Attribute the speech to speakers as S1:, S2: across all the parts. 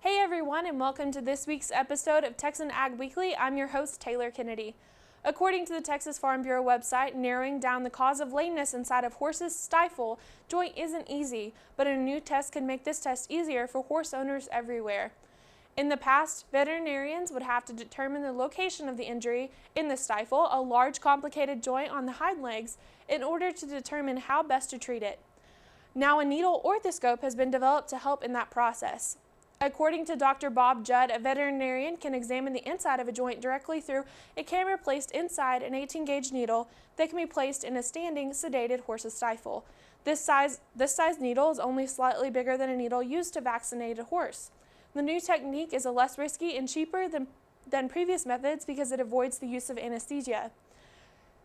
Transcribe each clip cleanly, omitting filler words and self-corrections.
S1: Hey everyone, and welcome to this week's episode of Texan Ag Weekly. I'm your host, Taylor Kennedy. According to the Texas Farm Bureau website, narrowing down the cause of lameness inside of horses' stifle joint isn't easy, but a new test could make this test easier for horse owners everywhere. In the past, veterinarians would have to determine the location of the injury in the stifle, a large complicated joint on the hind legs, in order to determine how best to treat it. Now a needle orthoscope has been developed to help in that process. According to Dr. Bob Judd, a veterinarian can examine the inside of a joint directly through a camera placed inside an 18-gauge needle that can be placed in a standing, sedated horse's stifle. This size needle is only slightly bigger than a needle used to vaccinate a horse. The new technique is less risky and cheaper than previous methods because it avoids the use of anesthesia.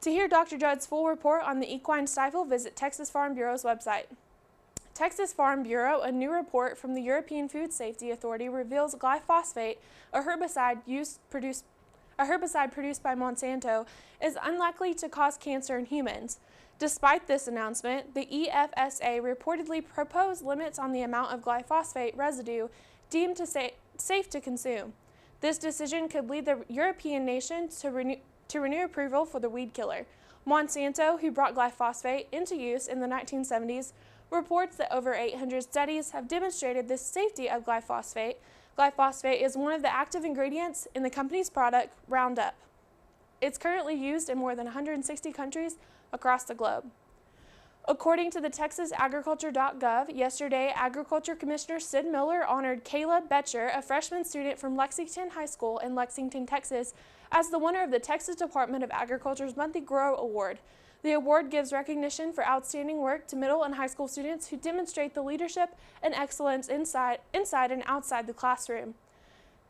S1: To hear Dr. Judd's full report on the equine stifle, visit Texas Farm Bureau's website. Texas Farm Bureau, a new report from the European Food Safety Authority, reveals glyphosate, a herbicide produced by Monsanto, is unlikely to cause cancer in humans. Despite this announcement, the EFSA reportedly proposed limits on the amount of glyphosate residue deemed safe to consume. This decision could lead the European nation to renew approval for the weed killer. Monsanto, who brought glyphosate into use in the 1970s, reports that over 800 studies have demonstrated the safety of glyphosate. Glyphosate is one of the active ingredients in the company's product, Roundup. It's currently used in more than 160 countries across the globe. According to the TexasAgriculture.gov, yesterday, Agriculture Commissioner Sid Miller honored Kayla Betcher, a freshman student from Lexington High School in Lexington, Texas, as the winner of the Texas Department of Agriculture's Monthly Grow Award. The award gives recognition for outstanding work to middle and high school students who demonstrate the leadership and excellence inside and outside the classroom.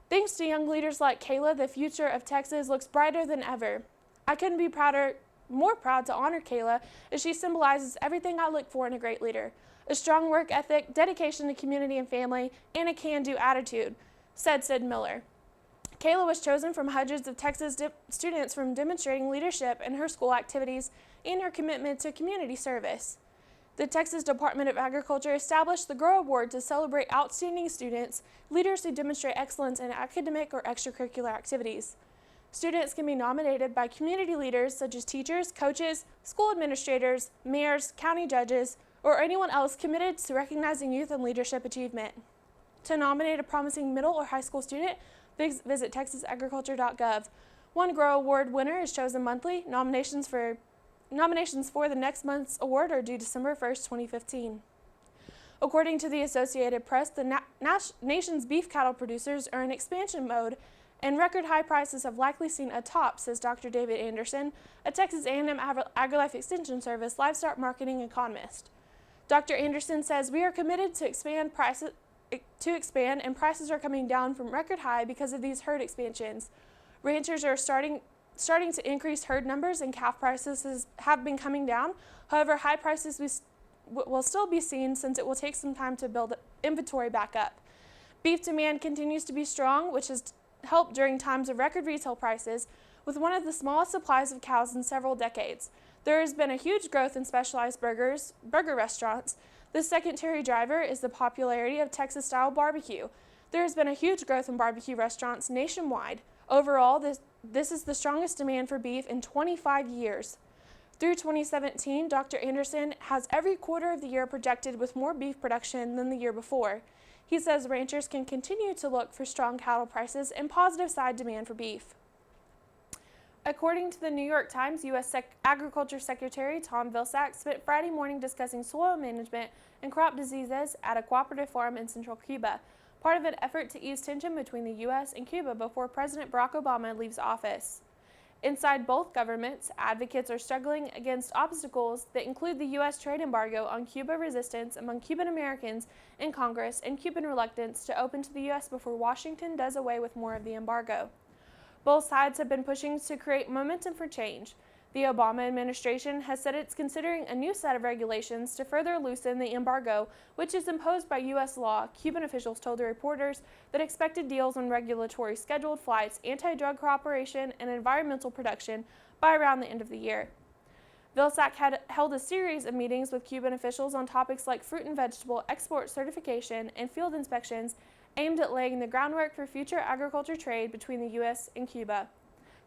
S1: Thanks to young leaders like Kayla, the future of Texas looks brighter than ever. I couldn't be more proud to honor Kayla, as she symbolizes everything I look for in a great leader: a strong work ethic, dedication to community and family, and a can-do attitude, said Sid Miller. Kayla was chosen from hundreds of Texas students from demonstrating leadership in her school activities and her commitment to community service. The Texas Department of Agriculture established the Grow Award to celebrate outstanding students, leaders who demonstrate excellence in academic or extracurricular activities. Students can be nominated by community leaders such as teachers, coaches, school administrators, mayors, county judges, or anyone else committed to recognizing youth and leadership achievement. To nominate a promising middle or high school student, visit TexasAgriculture.gov. One Grow Award winner is chosen monthly. Nominations for the next month's award are due December 1st, 2015. According to the Associated Press, the nation's beef cattle producers are in expansion mode, and record high prices have likely seen a top, says Dr. David Anderson, a Texas A&M AgriLife Extension Service livestock marketing economist. Dr. Anderson says, "We are committed to expand, and prices are coming down from record high because of these herd expansions. Ranchers are starting to increase herd numbers, and calf prices have been coming down. However, high prices will still be seen, since it will take some time to build inventory back up. Beef demand continues to be strong, which has helped during times of record retail prices, with one of the smallest supplies of cows in several decades. There has been a huge growth in specialized burger restaurants. The secondary driver is the popularity of Texas-style barbecue. There has been a huge growth in barbecue restaurants nationwide. Overall, this is the strongest demand for beef in 25 years. Through 2017, Dr. Anderson has every quarter of the year projected with more beef production than the year before. He says ranchers can continue to look for strong cattle prices and positive side demand for beef." According to the New York Times, U.S. Agriculture Secretary Tom Vilsack spent Friday morning discussing soil management and crop diseases at a cooperative farm in central Cuba, part of an effort to ease tension between the U.S. and Cuba before President Barack Obama leaves office. Inside both governments, advocates are struggling against obstacles that include the U.S. trade embargo on Cuba, resistance among Cuban Americans in Congress, and Cuban reluctance to open to the U.S. before Washington does away with more of the embargo. Both sides have been pushing to create momentum for change. The Obama administration has said it's considering a new set of regulations to further loosen the embargo, which is imposed by U.S. law. Cuban officials told the reporters that expected deals on regulatory scheduled flights, anti-drug cooperation, and environmental protection by around the end of the year. Vilsack had held a series of meetings with Cuban officials on topics like fruit and vegetable export certification and field inspections aimed at laying the groundwork for future agriculture trade between the U.S. and Cuba.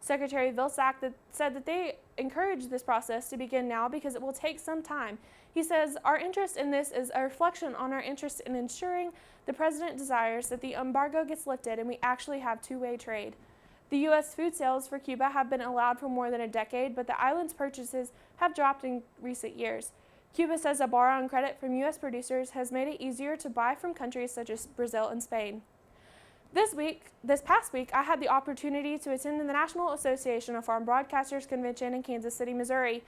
S1: Secretary Vilsack said that they encourage this process to begin now because it will take some time. He says, "Our interest in this is a reflection on our interest in ensuring the President desires that the embargo gets lifted and we actually have two-way trade." The U.S. food sales for Cuba have been allowed for more than a decade, but the island's purchases have dropped in recent years. Cuba says a bar on credit from U.S. producers has made it easier to buy from countries such as Brazil and Spain. This past week, I had the opportunity to attend the National Association of Farm Broadcasters Convention in Kansas City, Missouri.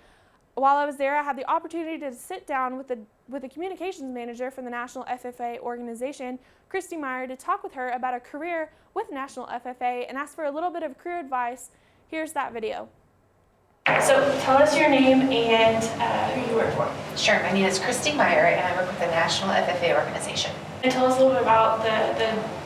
S1: While I was there, I had the opportunity to sit down with the communications manager from the National FFA organization, Kristi Meyer, to talk with her about a career with National FFA and ask for a little bit of career advice. Here's that video. So tell us your name and who you work for.
S2: Sure, my name is Kristi Meyer and I work with the National FFA organization.
S1: And tell us a little bit about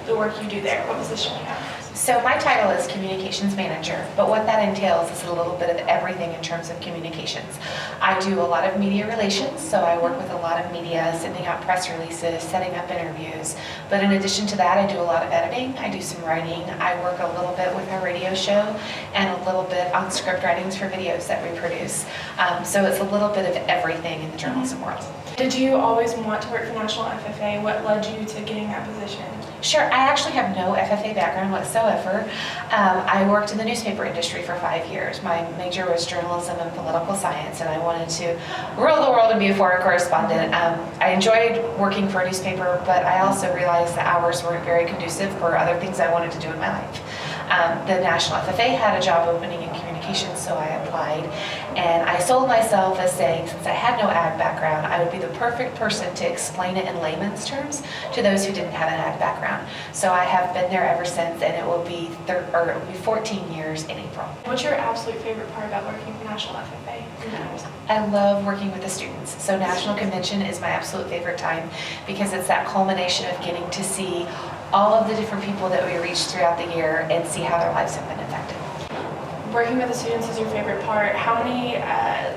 S1: the work you do there. What position you have?
S2: So my title is communications manager, but what that entails is a little bit of everything in terms of communications. I do a lot of media relations, so I work with a lot of media, sending out press releases, setting up interviews. But in addition to that, I do a lot of editing, I do some writing, I work a little bit with our radio show, and a little bit on script writings for videos that we produce. So it's a little bit of everything in the journalism world.
S1: Did you always want to work for National FFA? What led you to getting that position?
S2: Sure, I actually have no FFA background whatsoever. I worked in the newspaper industry for 5 years. My major was journalism and political science, and I wanted to rule the world and be a foreign correspondent. I enjoyed working for a newspaper, but I also realized the hours weren't very conducive for other things I wanted to do in my life. The National FFA had a job opening in communications, so I applied, and I sold myself as saying, since I had no ag background, I would be the perfect person to explain it in layman's terms to those who didn't have an ag background. So I have been there ever since, and it will be 14 years in April.
S1: What's your absolute favorite part about working for National FFA?
S2: I love working with the students. So National Convention is my absolute favorite time because it's that culmination of getting to see all of the different people that we reach throughout the year and see how their lives have been affected.
S1: Working with the students is your favorite part. How many,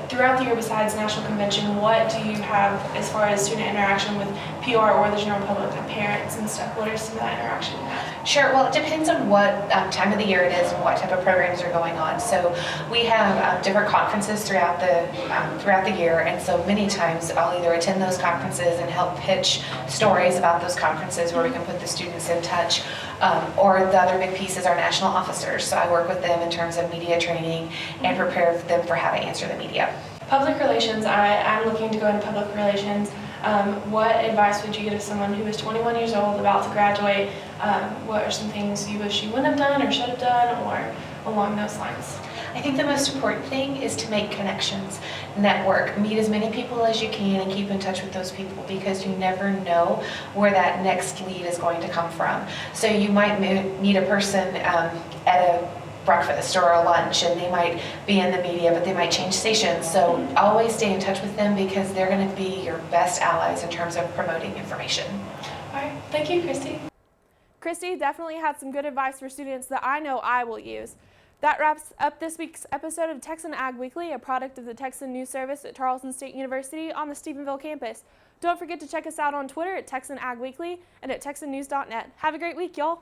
S1: throughout the year besides National Convention, what do you have as far as student interaction with PR or the general public, like parents and stuff? What are some of that interaction you have?
S2: Sure, well, it depends on what time of the year it is and what type of programs are going on. So we have different conferences throughout the year, and so many times I'll either attend those conferences and help pitch stories about those conferences where we can put the students in touch, or the other big piece is our national officers. So I work with them in terms of media training and prepare them for how to answer the media.
S1: Public relations, I'm looking to go into public relations. What advice would you give to someone who is 21 years old, about to graduate? What are some things you wish you wouldn't have done or should have done, or along those lines?
S2: I think the most important thing is to make connections, network, meet as many people as you can and keep in touch with those people, because you never know where that next lead is going to come from. So you might meet a person at a breakfast or a lunch, and they might be in the media, but they might change stations. So always stay in touch with them, because they're going to be your best allies in terms of promoting information.
S1: All right, thank you, Kristi. Kristi definitely had some good advice for students that I know I will use. That wraps up this week's episode of Texan Ag Weekly, a product of the Texan News Service at Tarleton State University on the Stephenville campus. Don't forget to check us out on Twitter at Texan Ag Weekly and at texannews.net. Have a great week, y'all.